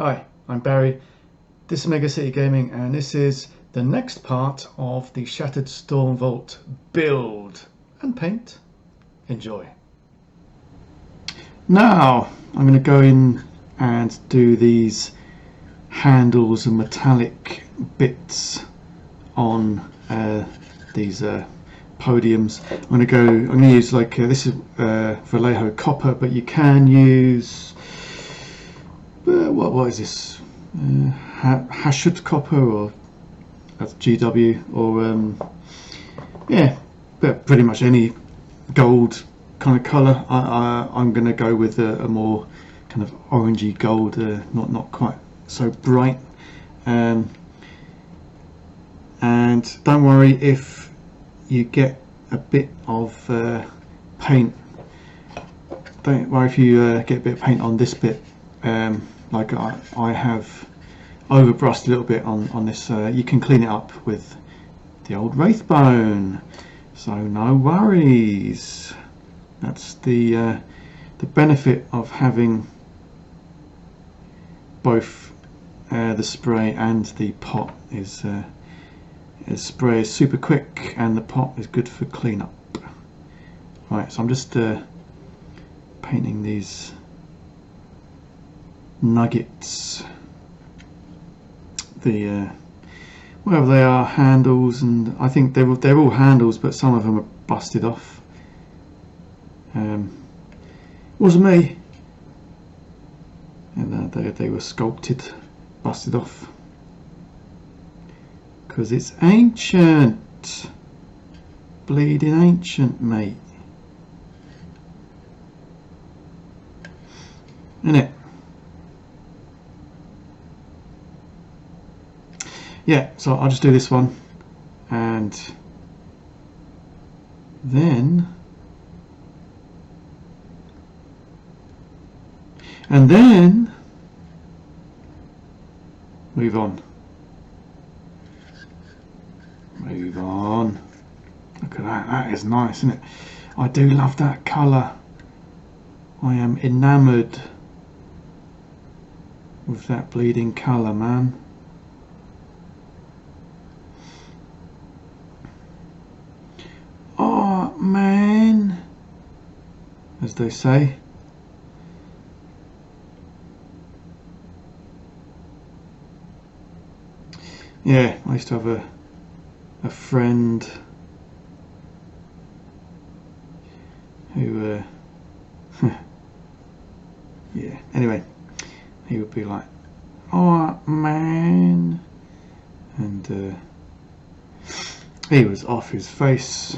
Hi, I'm Barry. This is Mega City Gaming, and this is the next part of the Shattered Stormvault build and paint. Enjoy. Now I'm going to go in and do these handles and metallic bits on these podiums. I'm going to use this is Vallejo copper, but you can use what is this? Hashut copper, or that's GW, or yeah, but pretty much any gold kind of colour. I'm going to go with a more kind of orangey gold, not quite so bright. And don't worry if you get a bit of paint. Don't worry if you get a bit of paint on this bit. Like I have overbrushed a little bit on this. You can clean it up with the old Wraithbone, so no worries. That's the benefit of having both the spray and the pot. Is the spray is super quick and the pot is good for cleanup. Right, so I'm just painting these nuggets, the whatever they are, handles, and I think they're all handles, but some of them are busted off. Wasn't me, and they were sculpted, busted off, because it's ancient, bleeding ancient, mate, isn't it? Yeah, so I'll just do this one, and then move on. Look at that, that is nice, isn't it? I do love that colour. I am enamoured with that bleeding colour, man. Oh man, as they say. Yeah, I used to have a friend who yeah, anyway, he would be like, oh man, and he was off his face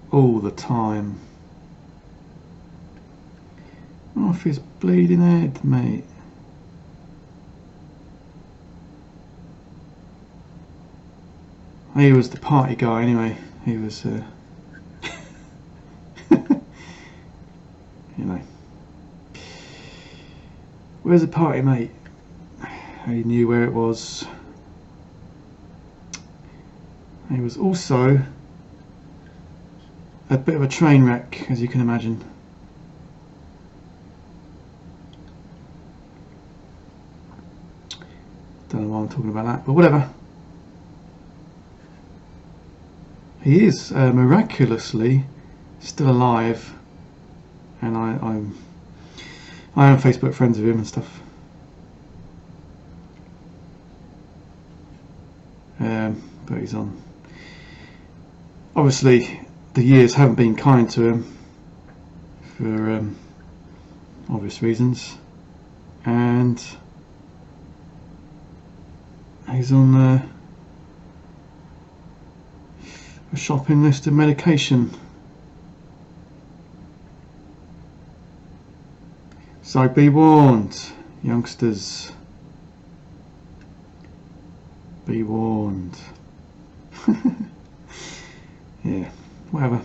all the time. Off his bleeding head, mate. He was the party guy anyway. He was you know, where's the party, mate? He knew where it was. He was also a bit of a train wreck, as you can imagine. Don't know why I'm talking about that, but whatever. He is miraculously still alive, and I am Facebook friends with him and stuff. But he's on. Obviously, the years haven't been kind to him for obvious reasons, and he's on a shopping list of medication. So be warned, youngsters. Be warned. Yeah, whatever.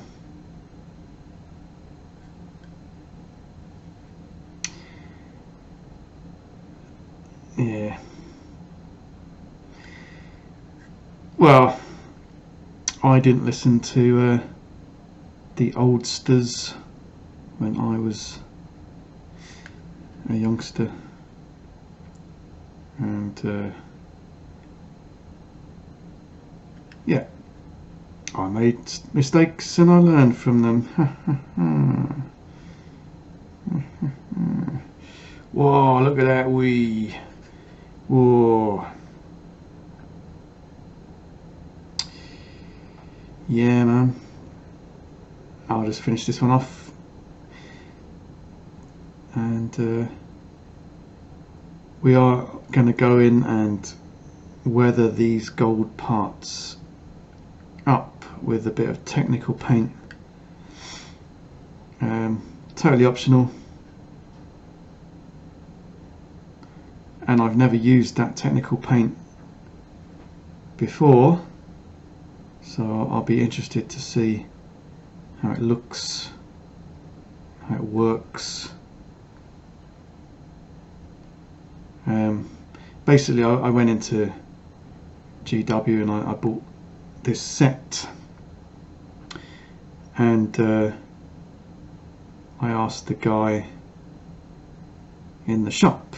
Yeah. Well, I didn't listen to the oldsters when I was a youngster. and yeah, I made mistakes and I learned from them. Whoa, look at that wee. Whoa. Yeah, man. I'll just finish this one off. And we are going to go in and weather these gold parts up with a bit of technical paint. Totally optional. And I've never used that technical paint before, so I'll be interested to see how it looks, how it works. Basically I went into GW and I bought this set, and I asked the guy in the shop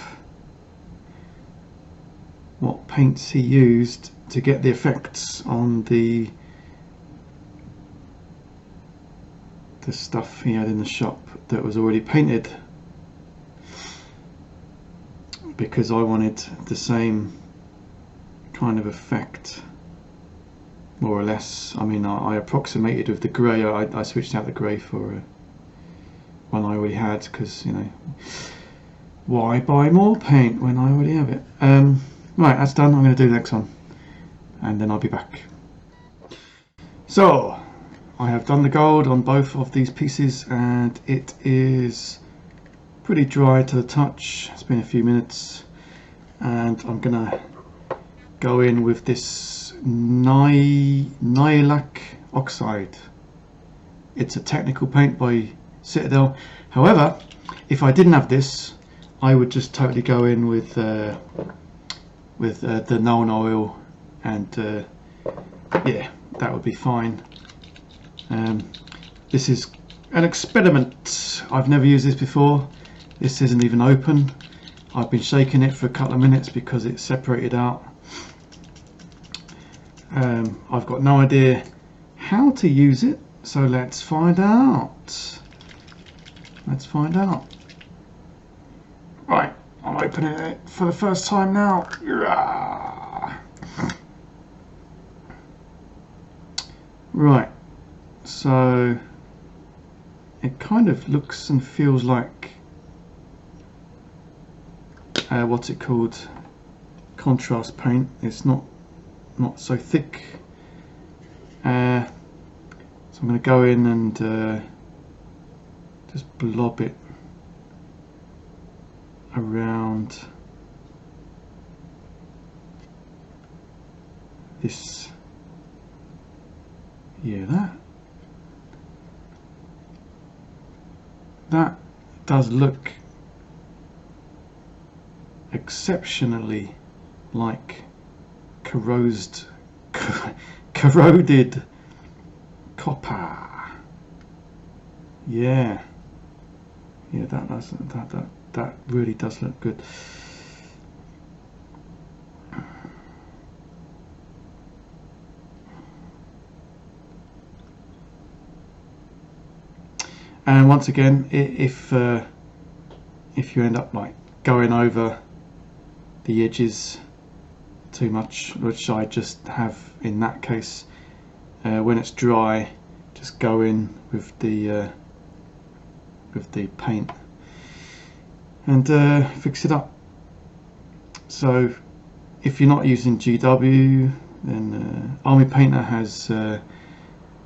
what paints he used to get the effects on the stuff he had in the shop that was already painted, because I wanted the same kind of effect, more or less. I mean, I approximated with the grey. I switched out the grey for one I already had, because, you know, why buy more paint when I already have it? Right, that's done. I'm going to do the next one, and then I'll be back. So I have done the gold on both of these pieces, and it is pretty dry to the touch. It's been a few minutes, and I'm gonna go in with this Nailac Oxide. It's a technical paint by Citadel. However, if I didn't have this, I would just totally go in with the Nuln Oil, and yeah, that would be fine. This is an experiment. I've never used this before. This isn't even open. I've been shaking it for a couple of minutes because it's separated out. I've got no idea how to use it, so let's find out. Let's find out. Right, I'm opening it for the first time now. Right, so it kind of looks and feels like what's it called, contrast paint. It's not so thick, so I'm going to go in and just blob it around this. Yeah, that does look exceptionally like corroded copper. Yeah, that really does look good. And once again, if you end up like going over the edges too much, which I just have in that case, when it's dry, just go in with the paint and fix it up. So if you're not using GW, then Army Painter has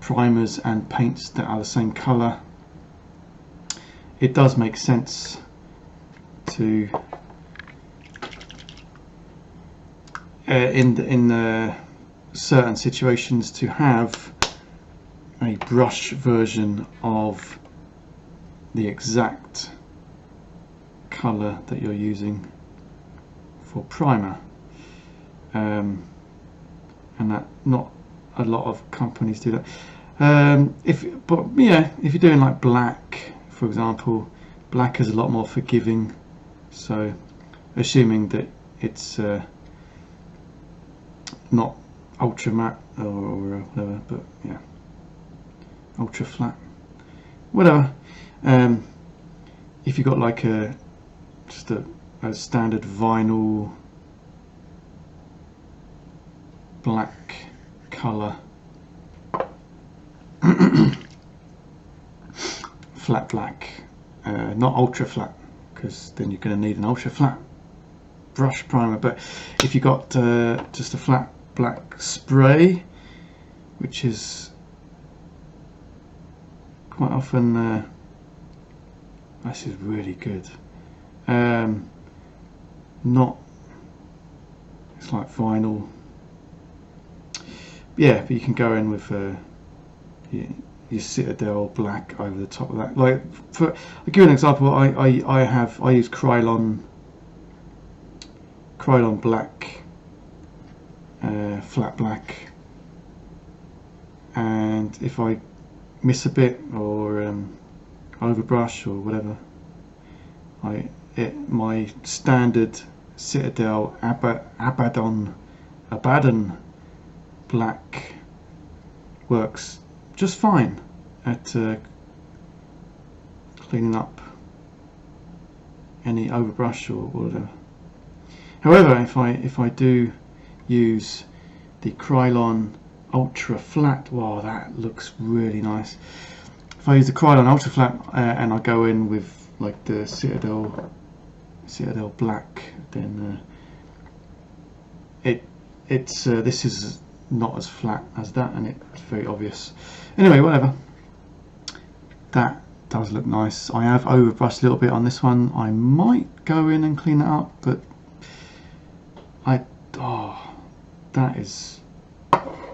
primers and paints that are the same colour. It does make sense to in certain situations to have a brush version of the exact colour that you're using for primer, and that not a lot of companies do that. If you're doing like black, for example, black is a lot more forgiving, so assuming that it's not ultra matte or whatever, but yeah, ultra flat, whatever. If you've got like just a standard vinyl black colour, flat black, not ultra flat, because then you're going to need an ultra flat brush primer. But if you got just a flat black spray, which is quite often this is really good. Not, it's like vinyl, yeah, but you can go in with your Citadel black over the top of that. Like, I'll give you an example. I use Krylon black, flat black, and if I miss a bit or overbrush or whatever, my standard Citadel Abaddon black works just fine at cleaning up any overbrush or whatever. However, if I do use the Krylon Ultra Flat, wow, that looks really nice. If I use the Krylon Ultra Flat and I go in with like the Citadel black, then this is not as flat as that, and it's very obvious. Anyway, whatever. That does look nice. I have overbrushed a little bit on this one. I might go in and clean it up, but that is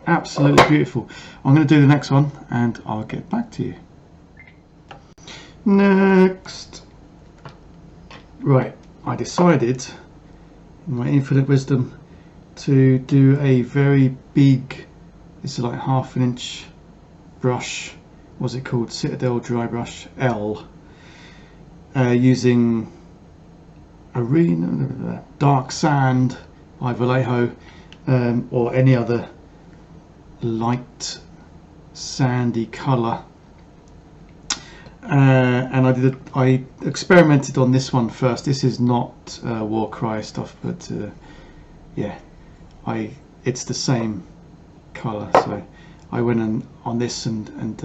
absolutely beautiful. I'm going to do the next one and I'll get back to you. Next. Right, I decided in my infinite wisdom to do a very big, this is like 1/2 inch brush. What's it called? Citadel dry brush L, using Arena Dark Sand by Vallejo, or any other light sandy colour. And I experimented on this one first. This is not Warcry stuff, but yeah, it's the same colour. So I went on this and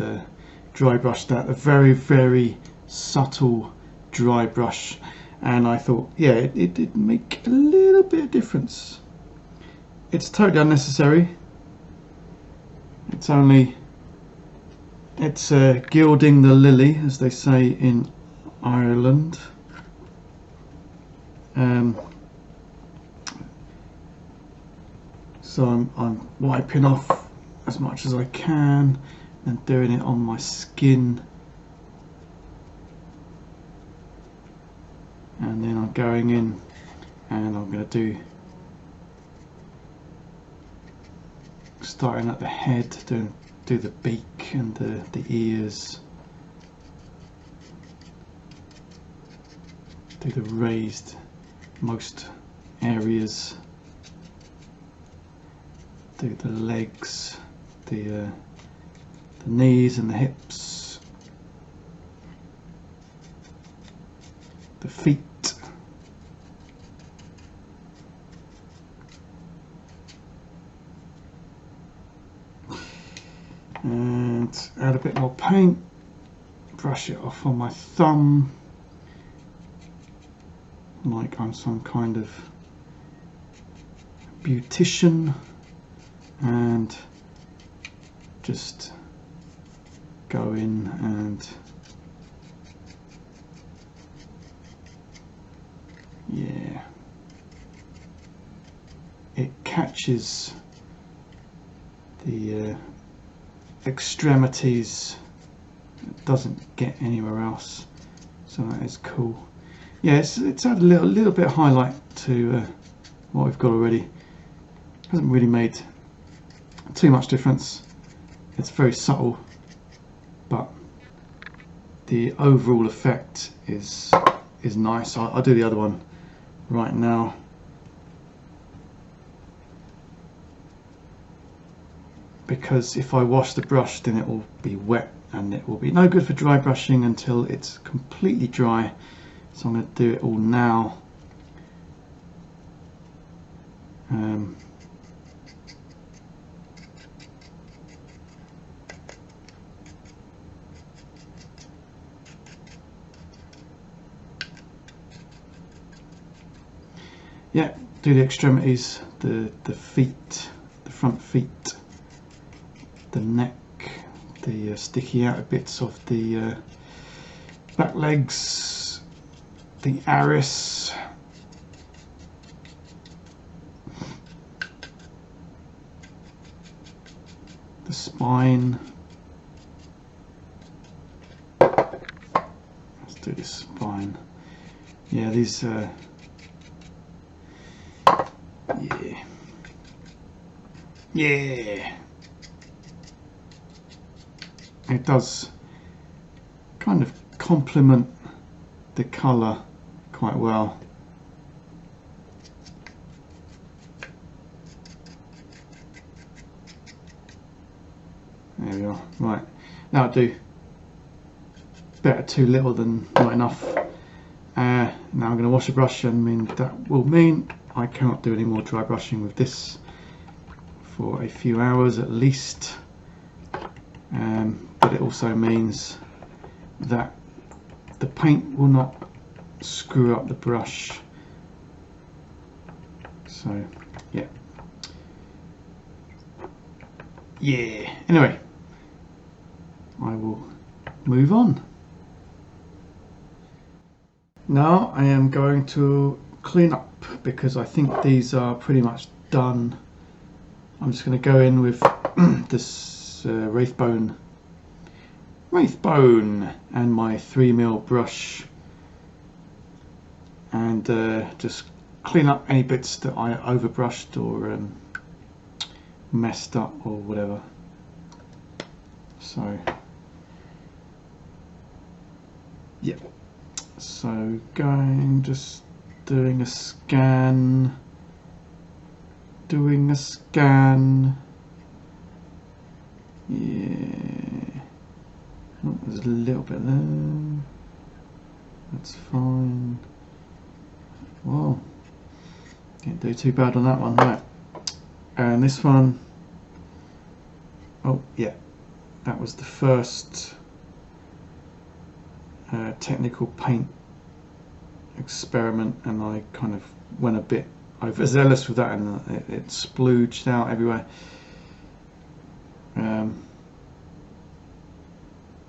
dry brushed that, a very, very subtle dry brush, and I thought, yeah, it did make a little bit of difference. It's totally unnecessary. It's gilding the lily, as they say in Ireland. So I'm wiping off as much as I can and doing it on my skin, and then I'm going in and I'm going to starting at the head, do the beak and the ears, do the raised most areas, do the legs, the knees and the hips, the feet, and add a bit more paint, brush it off on my thumb like I'm some kind of beautician, and just go in and yeah, it catches the extremities, it doesn't get anywhere else, so that is cool. Yeah, it's added a little bit of highlight to what we've got already. Hasn't really made too much difference. It's very subtle, but the overall effect is nice. I'll do the other one right now. because if I wash the brush then it will be wet and it will be no good for dry brushing until it's completely dry. So I'm going to do it all now. Yeah, do the extremities, the feet, the front feet, the neck, the sticky outer bits of the back legs, the arris, the spine. Let's do the spine. Yeah, these yeah, it does kind of complement the colour quite well. There we are. Right, now I'll do better too little than not enough. Now I'm going to wash the brush, and that will mean I cannot do any more dry brushing with this for a few hours at least, but it also means that the paint will not screw up the brush. So yeah, anyway, I will move on. Now I am going to clean up because I think these are pretty much done. I'm just going to go in with this Wraithbone and my 3mm brush and just clean up any bits that I overbrushed or messed up or whatever. So yeah, so just doing a scan. Yeah, oh, there's a little bit there, that's fine. Whoa, didn't do too bad on that one. Right, and this one, oh yeah, that was the first technical paint experiment, and I kind of went a bit overzealous with that, and it splooged out everywhere.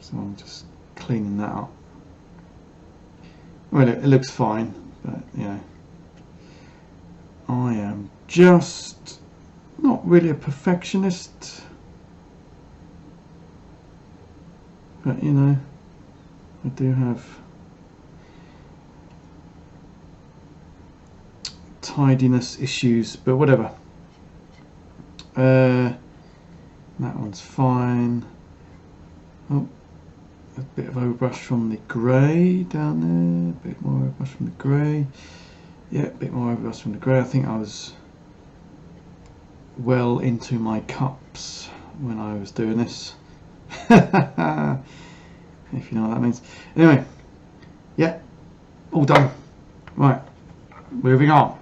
So I'm just cleaning that up. Well, it looks fine, but you know, I am just not really a perfectionist, but you know, I do have tidiness issues, but whatever. That one's fine. Oh, a bit of overbrush from the grey down there, a bit more overbrush from the grey. Yeah, a bit more overbrush from the grey. I think I was well into my cups when I was doing this. If you know what that means. Anyway, yeah, all done. Right, moving on.